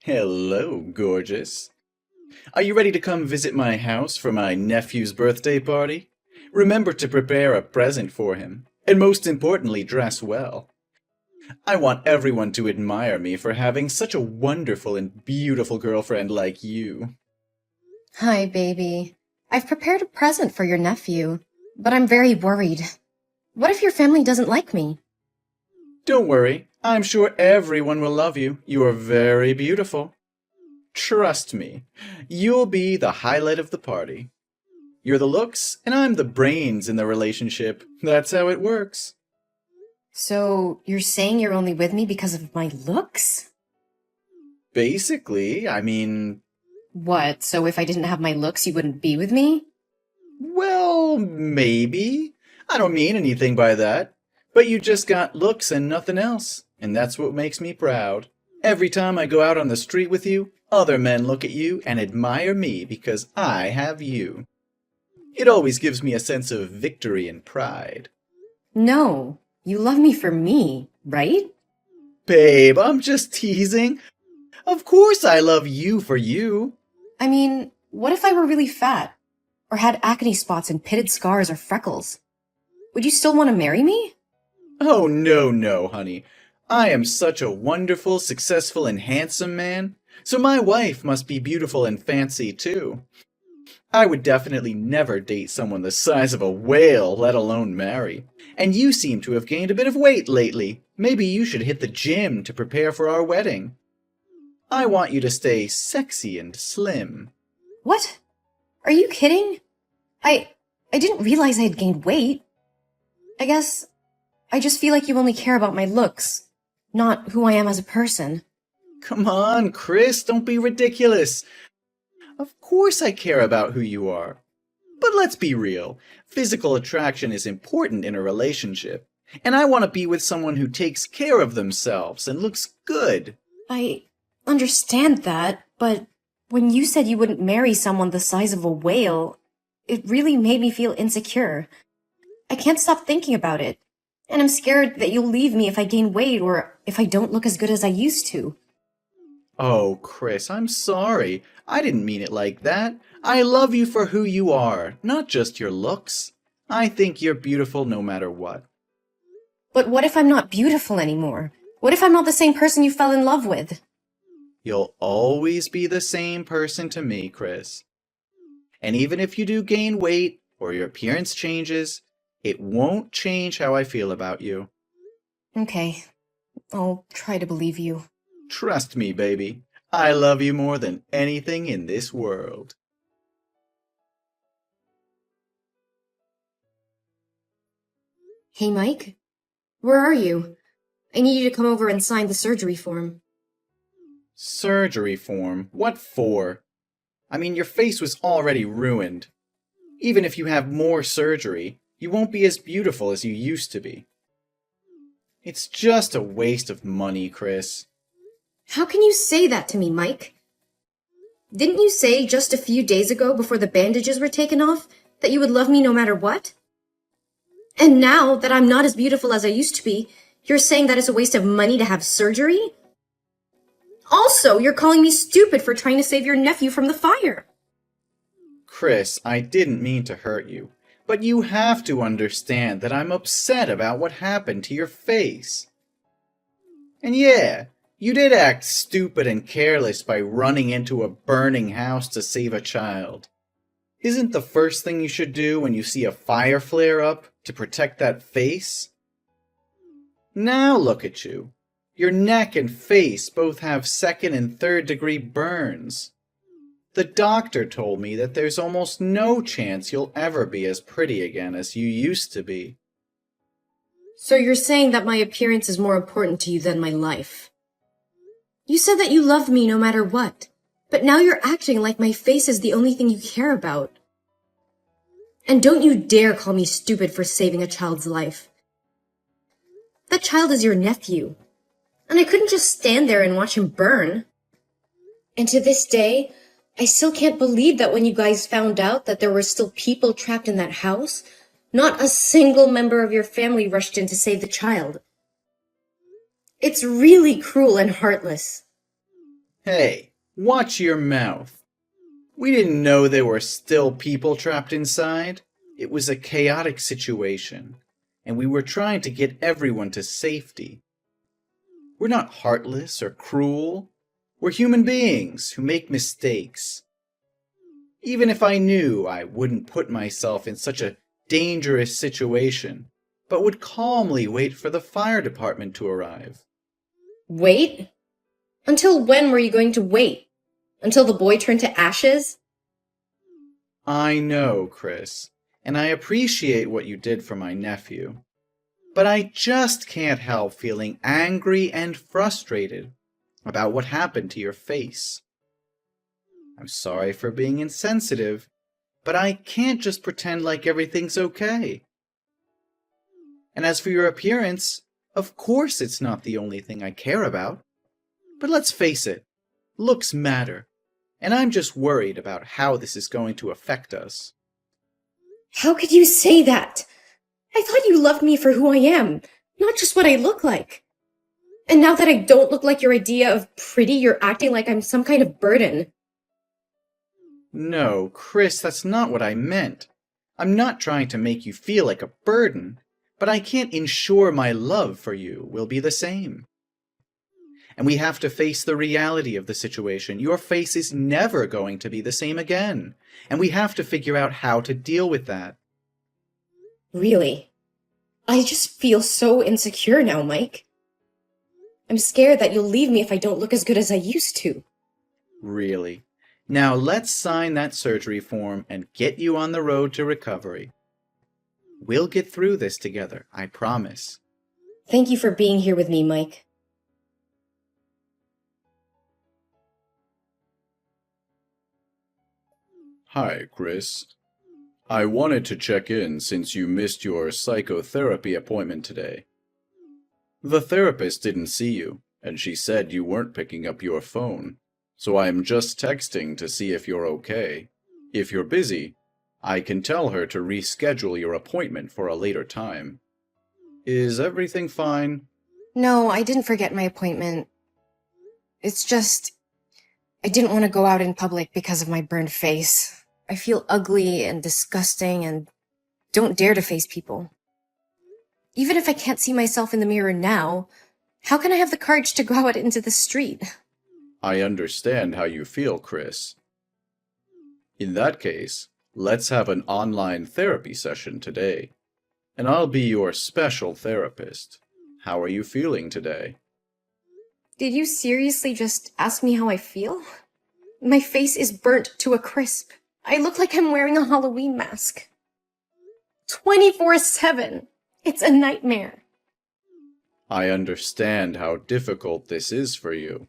Hello, gorgeous. Are you ready to come visit my house for my nephew's birthday party? Remember to prepare a present for him, and most importantly, dress well. I want everyone to admire me for having such a wonderful and beautiful girlfriend like you. Hi, baby. I've prepared a present for your nephew, but I'm very worried. What if your family doesn't like me? Don't worry, I'm sure everyone will love you. You are very beautiful. Trust me, you'll be the highlight of the party. You're the looks, and I'm the brains in the relationship. That's how it works. So, you're saying you're only with me because of my looks? Basically, I mean, What, so if I didn't have my looks, you wouldn't be with me? well, maybe. I don't mean anything by that. But you just got looks and nothing else, and that's what makes me proud. Every time I go out on the street with you, other men look at you and admire me because I have you. It always gives me a sense of victory and pride. No, you love me for me, right? Babe, I'm just teasing. Of course I love you for you. I mean, what if I were really fat? Or had acne spots and pitted scars or freckles? Would you still want to marry me? Oh, no, honey. I am such a wonderful, successful, and handsome man, so my wife must be beautiful and fancy too. I would definitely never date someone the size of a whale, let alone marry. And you seem to have gained a bit of weight lately. Maybe you should hit the gym to prepare for our wedding. I want you to stay sexy and slim. What? Are you kidding? I didn't realize I had gained weight. I guess I just feel like you only care about my looks, not who I am as a person. Come on, Chris, don't be ridiculous. Of course I care about who you are. But let's be real. Physical attraction is important in a relationship. And I want to be with someone who takes care of themselves and looks good. I understand that, but when you said you wouldn't marry someone the size of a whale, it really made me feel insecure. I can't stop thinking about it. And I'm scared that you'll leave me if I gain weight or if I don't look as good as I used to. Oh, Chris, I'm sorry. I didn't mean it like that. I love you for who you are, not just your looks. I think you're beautiful no matter what. But what if I'm not beautiful anymore? What if I'm not the same person you fell in love with? You'll always be the same person to me, Chris. And even if you do gain weight or your appearance changes, it won't change how I feel about you. Okay, I'll try to believe you. Trust me, baby. I love you more than anything in this world. Hey, Mike? Where are you? I need you to come over and sign the surgery form. Surgery form? What for? I mean, your face was already ruined. Even if you have more surgery, you won't be as beautiful as you used to be. It's just a waste of money, Chris. How can you say that to me, Mike? Didn't you say just a few days ago before the bandages were taken off that you would love me no matter what? And now that I'm not as beautiful as I used to be, you're saying that it's a waste of money to have surgery? Also, you're calling me stupid for trying to save your nephew from the fire. Chris, I didn't mean to hurt you, but you have to understand that I'm upset about what happened to your face. And yeah, you did act stupid and careless by running into a burning house to save a child. Isn't the first thing you should do when you see a fire flare up to protect that face? Now look at you. Your neck and face both have second and third degree burns. The doctor told me that there's almost no chance you'll ever be as pretty again as you used to be. So you're saying that my appearance is more important to you than my life? You said that you loved me no matter what, but now you're acting like my face is the only thing you care about. And don't you dare call me stupid for saving a child's life. That child is your nephew, and I couldn't just stand there and watch him burn. And to this day, I still can't believe that when you guys found out that there were still people trapped in that house, not a single member of your family rushed in to save the child. It's really cruel and heartless. Hey, watch your mouth. We didn't know there were still people trapped inside. It was a chaotic situation, and we were trying to get everyone to safety. We're not heartless or cruel. We're human beings who make mistakes. Even if I knew, I wouldn't put myself in such a dangerous situation, but would calmly wait for the fire department to arrive. Wait? Until when were you going to wait? Until the boy turned to ashes? I know, Chris, and I appreciate what you did for my nephew. But I just can't help feeling angry and frustrated about what happened to your face. I'm sorry for being insensitive, but I can't just pretend like everything's okay. And as for your appearance, of course it's not the only thing I care about. But let's face it, looks matter, and I'm just worried about how this is going to affect us. How could you say that? I thought you loved me for who I am, not just what I look like. And now that I don't look like your idea of pretty, you're acting like I'm some kind of burden. No, Chris, that's not what I meant. I'm not trying to make you feel like a burden, but I can't ensure my love for you will be the same. And we have to face the reality of the situation. Your face is never going to be the same again, and we have to figure out how to deal with that. Really? I just feel so insecure now, Mike. I'm scared that you'll leave me if I don't look as good as I used to. Really? Now let's sign that surgery form and get you on the road to recovery. We'll get through this together, I promise. Thank you for being here with me, Mike. Hi, Chris. I wanted to check in since you missed your psychotherapy appointment today. The therapist didn't see you, and she said you weren't picking up your phone, so I am just texting to see if you're okay. If you're busy, I can tell her to reschedule your appointment for a later time. Is everything fine? No, I didn't forget my appointment. It's just, I didn't want to go out in public because of my burned face. I feel ugly and disgusting and don't dare to face people. Even if I can't see myself in the mirror now, how can I have the courage to go out into the street? I understand how you feel, Chris. In that case, let's have an online therapy session today, and I'll be your special therapist. How are you feeling today? Did you seriously just ask me how I feel? My face is burnt to a crisp. I look like I'm wearing a Halloween mask. 24/7. It's a nightmare. I understand how difficult this is for you.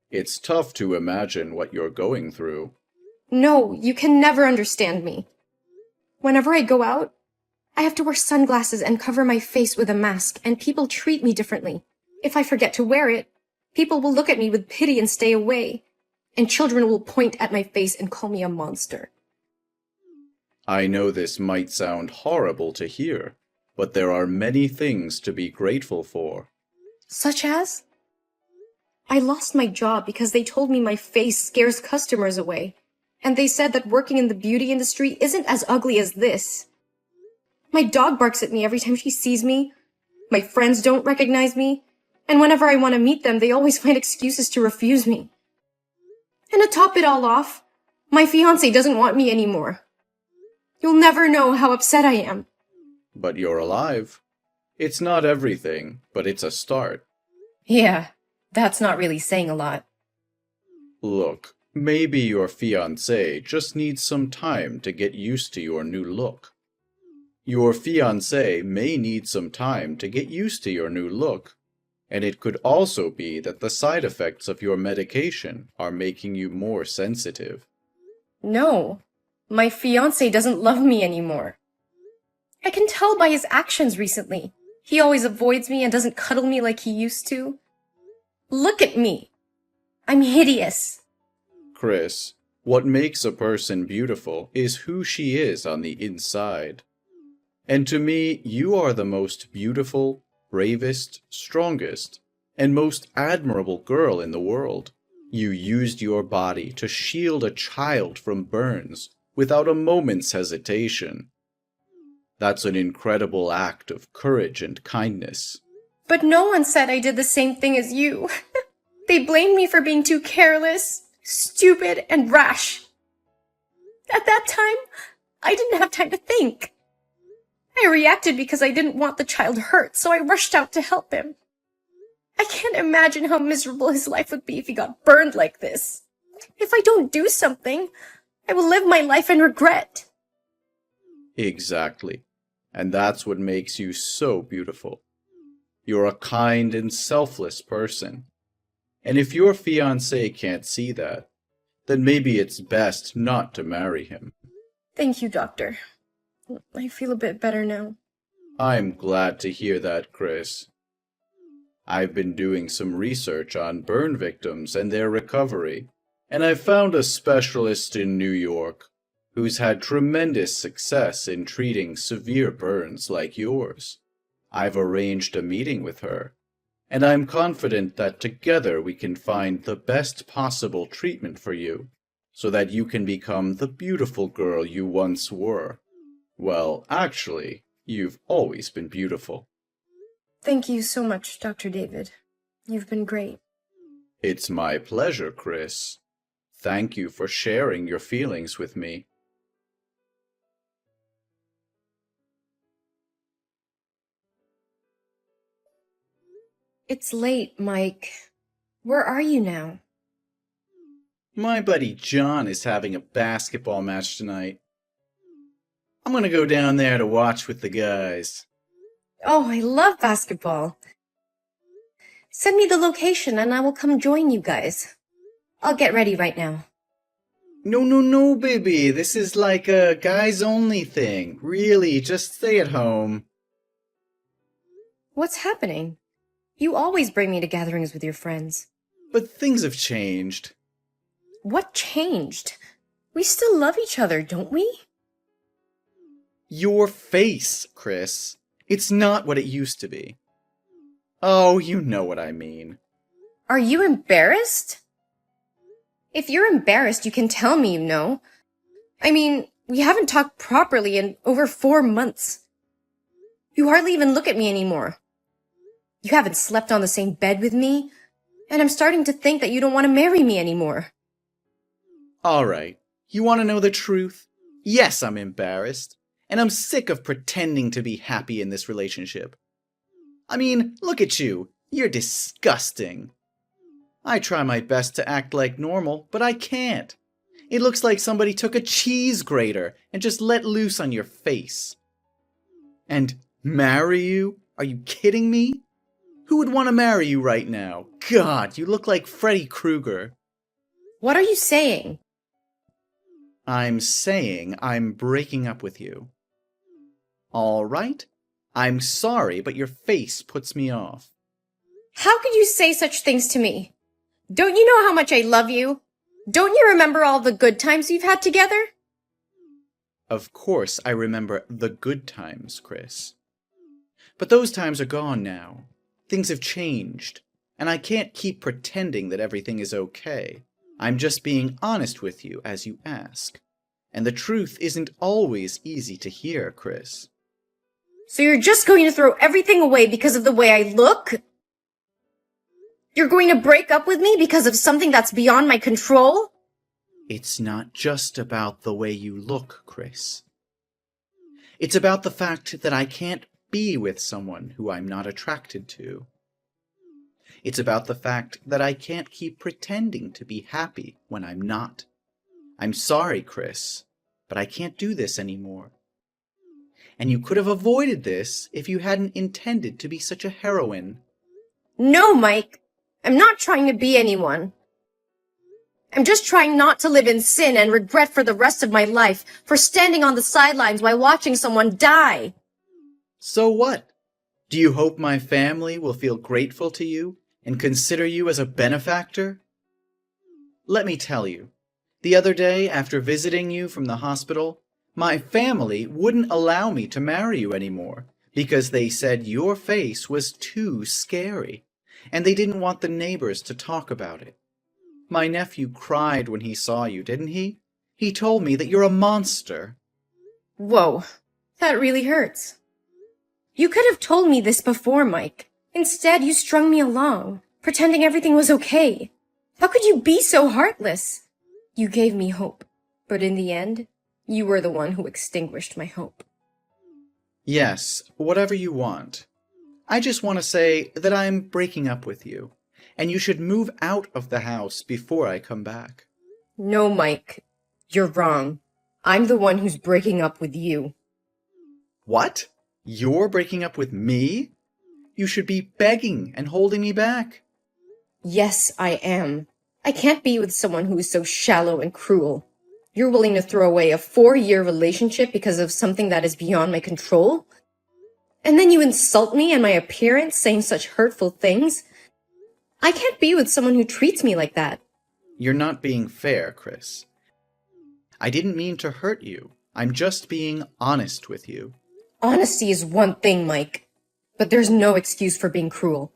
It's tough to imagine what you're going through. No, you can never understand me. Whenever I go out, I have to wear sunglasses and cover my face with a mask, and people treat me differently. If I forget to wear it, people will look at me with pity and stay away, and children will point at my face and call me a monster. I know this might sound horrible to hear, but there are many things to be grateful for. Such as? I lost my job because they told me my face scares customers away, and they said that working in the beauty industry isn't as ugly as this. My dog barks at me every time she sees me. My friends don't recognize me, and whenever I want to meet them, they always find excuses to refuse me. And to top it all off, my fiancé doesn't want me anymore. You'll never know how upset I am. But you're alive. It's not everything, but it's a start. Yeah, that's not really saying a lot. Look, maybe your fiancé just needs some time to get used to your new look. Your fiancé may need some time to get used to your new look, and it could also be that the side effects of your medication are making you more sensitive. No, my fiancé doesn't love me anymore. I can tell by his actions recently. He always avoids me and doesn't cuddle me like he used to. Look at me. I'm hideous. Chris, what makes a person beautiful is who she is on the inside. And to me, you are the most beautiful, bravest, strongest, and most admirable girl in the world. You used your body to shield a child from burns without a moment's hesitation. That's an incredible act of courage and kindness. But no one said I did the same thing as you. They blamed me for being too careless, stupid, and rash. At that time, I didn't have time to think. I reacted because I didn't want the child hurt, so I rushed out to help him. I can't imagine how miserable his life would be if he got burned like this. If I don't do something, I will live my life in regret. Exactly. And that's what makes you so beautiful. You're a kind and selfless person. And if your fiancé can't see that, then maybe it's best not to marry him. Thank you, Doctor. I feel a bit better now. I'm glad to hear that, Chris. I've been doing some research on burn victims and their recovery, and I found a specialist in New York who's had tremendous success in treating severe burns like yours. I've arranged a meeting with her, and I'm confident that together we can find the best possible treatment for you, so that you can become the beautiful girl you once were. Well, actually, you've always been beautiful. Thank you so much, Dr. David. You've been great. It's my pleasure, Chris. Thank you for sharing your feelings with me. It's late, Mike. Where are you now? My buddy John is having a basketball match tonight. I'm gonna go down there to watch with the guys. Oh, I love basketball. Send me the location and I will come join you guys. I'll get ready right now. No, baby. This is like a guys-only thing. Really, just stay at home. What's happening? You always bring me to gatherings with your friends. But things have changed. What changed? We still love each other, don't we? Your face, Chris. It's not what it used to be. Oh, you know what I mean. Are you embarrassed? If you're embarrassed, you can tell me, you know. I mean, we haven't talked properly in over 4 months. You hardly even look at me anymore. You haven't slept on the same bed with me, and I'm starting to think that you don't want to marry me anymore. All right. You want to know the truth? Yes, I'm embarrassed. And I'm sick of pretending to be happy in this relationship. I mean, look at you. You're disgusting. I try my best to act like normal, but I can't. It looks like somebody took a cheese grater and just let loose on your face. And marry you? Are you kidding me? Who would want to marry you right now? God, you look like Freddy Krueger. What are you saying? I'm saying I'm breaking up with you. All right? I'm sorry, but your face puts me off. How could you say such things to me? Don't you know how much I love you? Don't you remember all the good times we've had together? Of course I remember the good times, Chris. But those times are gone now. Things have changed, and I can't keep pretending that everything is okay. I'm just being honest with you as you ask. And the truth isn't always easy to hear, Chris. So you're just going to throw everything away because of the way I look? You're going to break up with me because of something that's beyond my control? It's not just about the way you look, Chris. It's about the fact that I can't be with someone who I'm not attracted to. It's about the fact that I can't keep pretending to be happy when I'm not. I'm sorry, Chris, but I can't do this anymore. And you could have avoided this if you hadn't intended to be such a heroine. No, Mike. I'm not trying to be anyone. I'm just trying not to live in sin and regret for the rest of my life for standing on the sidelines while watching someone die. So what? Do you hope my family will feel grateful to you and consider you as a benefactor? Let me tell you, the other day after visiting you from the hospital, my family wouldn't allow me to marry you anymore because they said your face was too scary, and they didn't want the neighbors to talk about it. My nephew cried when he saw you, didn't he? He told me that you're a monster. Whoa, that really hurts. You could have told me this before, Mike. Instead, you strung me along, pretending everything was okay. How could you be so heartless? You gave me hope, but in the end, you were the one who extinguished my hope. Yes, whatever you want. I just want to say that I'm breaking up with you, and you should move out of the house before I come back. No, Mike. You're wrong. I'm the one who's breaking up with you. What? You're breaking up with me? You should be begging and holding me back. Yes, I am. I can't be with someone who is so shallow and cruel. You're willing to throw away a 4-year relationship because of something that is beyond my control? And then you insult me and my appearance, saying such hurtful things? I can't be with someone who treats me like that. You're not being fair, Chris. I didn't mean to hurt you. I'm just being honest with you. Honesty is one thing, Mike, but there's no excuse for being cruel.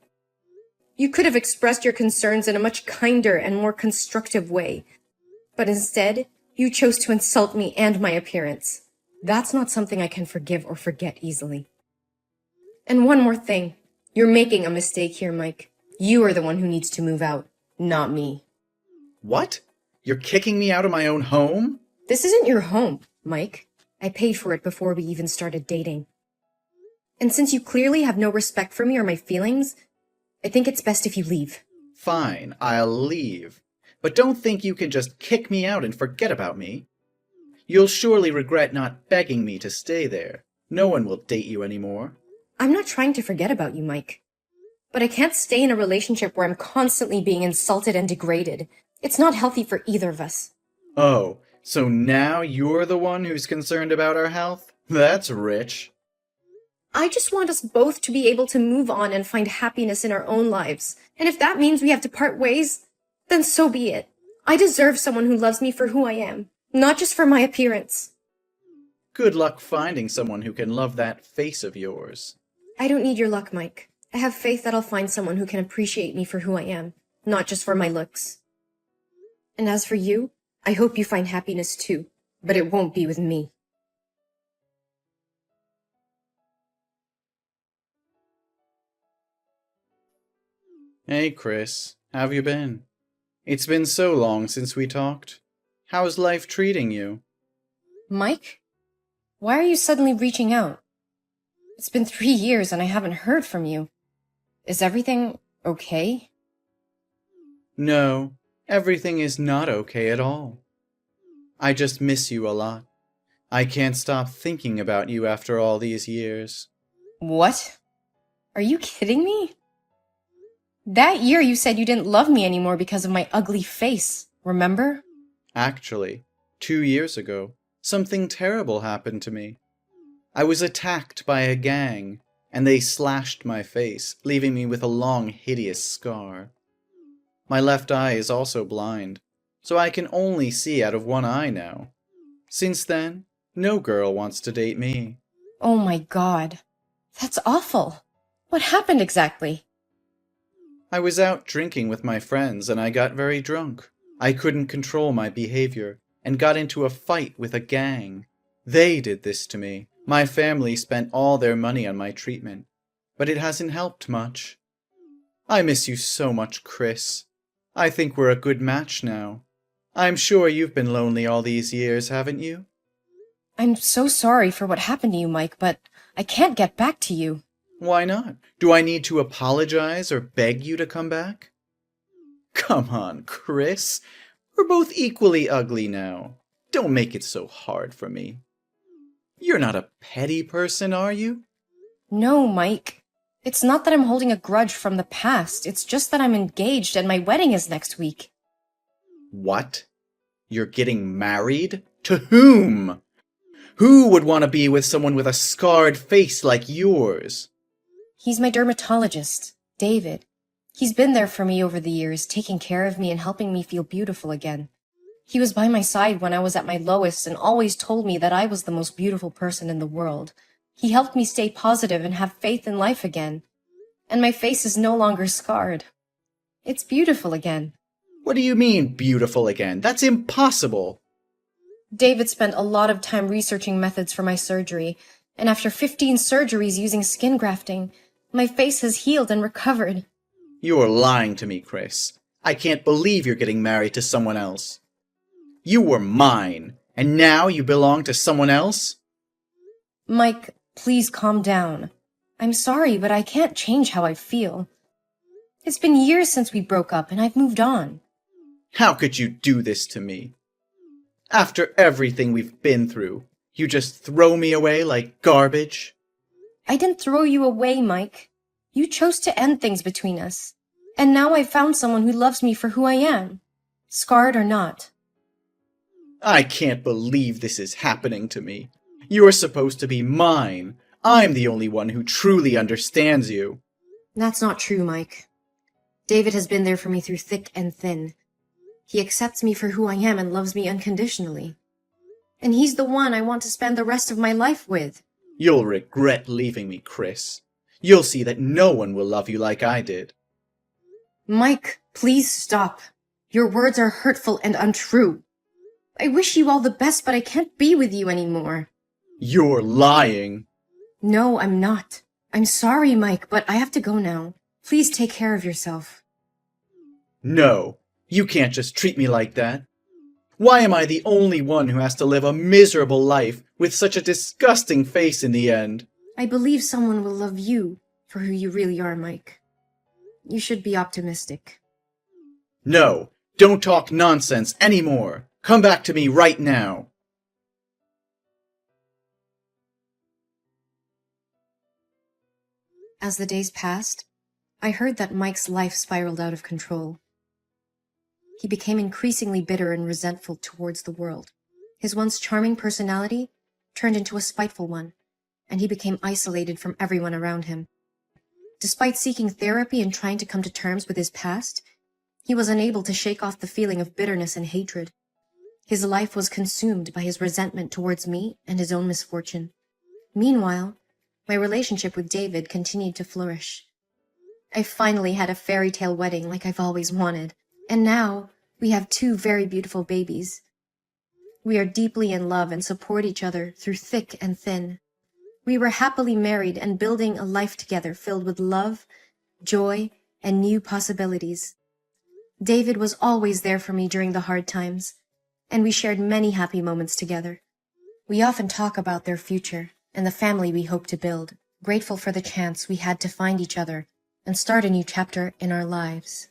You could have expressed your concerns in a much kinder and more constructive way, but instead, you chose to insult me and my appearance. That's not something I can forgive or forget easily. And one more thing. You're making a mistake here, Mike. You are the one who needs to move out, not me. What? You're kicking me out of my own home? This isn't your home, Mike. I paid for it before we even started dating. And since you clearly have no respect for me or my feelings, I think it's best if you leave. Fine, I'll leave. But don't think you can just kick me out and forget about me. You'll surely regret not begging me to stay there. No one will date you anymore. I'm not trying to forget about you, Mike. But I can't stay in a relationship where I'm constantly being insulted and degraded. It's not healthy for either of us. Oh, so now you're the one who's concerned about our health? That's rich. I just want us both to be able to move on and find happiness in our own lives. And if that means we have to part ways, then so be it. I deserve someone who loves me for who I am, not just for my appearance. Good luck finding someone who can love that face of yours. I don't need your luck, Mike. I have faith that I'll find someone who can appreciate me for who I am, not just for my looks. And as for you, I hope you find happiness too, but it won't be with me. Hey, Chris. How've you been? It's been so long since we talked. How's life treating you? Mike? Why are you suddenly reaching out? It's been 3 years and I haven't heard from you. Is everything okay? No, everything is not okay at all. I just miss you a lot. I can't stop thinking about you after all these years. What? Are you kidding me? That year you said you didn't love me anymore because of my ugly face, remember? Actually, 2 years ago, something terrible happened to me. I was attacked by a gang, and they slashed my face, leaving me with a long, hideous scar. My left eye is also blind, so I can only see out of one eye now. Since then, no girl wants to date me. Oh my God. That's awful. What happened exactly? I was out drinking with my friends and I got very drunk. I couldn't control my behavior and got into a fight with a gang. They did this to me. My family spent all their money on my treatment, but it hasn't helped much. I miss you so much, Chris. I think we're a good match now. I'm sure you've been lonely all these years, haven't you? I'm so sorry for what happened to you, Mike, but I can't get back to you. Why not? Do I need to apologize or beg you to come back? Come on, Chris. We're both equally ugly now. Don't make it so hard for me. You're not a petty person, are you? No, Mike. It's not that I'm holding a grudge from the past. It's just that I'm engaged and my wedding is next week. What? You're getting married? To whom? Who would want to be with someone with a scarred face like yours? He's my dermatologist, David. He's been there for me over the years, taking care of me and helping me feel beautiful again. He was by my side when I was at my lowest and always told me that I was the most beautiful person in the world. He helped me stay positive and have faith in life again. And my face is no longer scarred. It's beautiful again. What do you mean, beautiful again? That's impossible. David spent a lot of time researching methods for my surgery, and after 15 surgeries using skin grafting, my face has healed and recovered. You're lying to me, Chris. I can't believe you're getting married to someone else. You were mine, and now you belong to someone else? Mike, please calm down. I'm sorry, but I can't change how I feel. It's been years since we broke up, and I've moved on. How could you do this to me? After everything we've been through, you just throw me away like garbage? I didn't throw you away, Mike. You chose to end things between us. And now I've found someone who loves me for who I am, scarred or not. I can't believe this is happening to me. You're supposed to be mine. I'm the only one who truly understands you. That's not true, Mike. David has been there for me through thick and thin. He accepts me for who I am and loves me unconditionally. And he's the one I want to spend the rest of my life with. You'll regret leaving me, Chris. You'll see that no one will love you like I did. Mike, please stop. Your words are hurtful and untrue. I wish you all the best, but I can't be with you anymore. You're lying. No, I'm not. I'm sorry, Mike, but I have to go now. Please take care of yourself. No, you can't just treat me like that. Why am I the only one who has to live a miserable life with such a disgusting face in the end? I believe someone will love you for who you really are, Mike. You should be optimistic. No, don't talk nonsense anymore. Come back to me right now. As the days passed, I heard that Mike's life spiraled out of control. He became increasingly bitter and resentful towards the world. His once charming personality turned into a spiteful one, and he became isolated from everyone around him. Despite seeking therapy and trying to come to terms with his past, he was unable to shake off the feeling of bitterness and hatred. His life was consumed by his resentment towards me and his own misfortune. Meanwhile, my relationship with David continued to flourish. I finally had a fairy tale wedding like I've always wanted, and now we have 2 very beautiful babies. We are deeply in love and support each other through thick and thin. We were happily married and building a life together filled with love, joy, and new possibilities. David was always there for me during the hard times, and we shared many happy moments together. We often talk about their future and the family we hope to build, grateful for the chance we had to find each other and start a new chapter in our lives.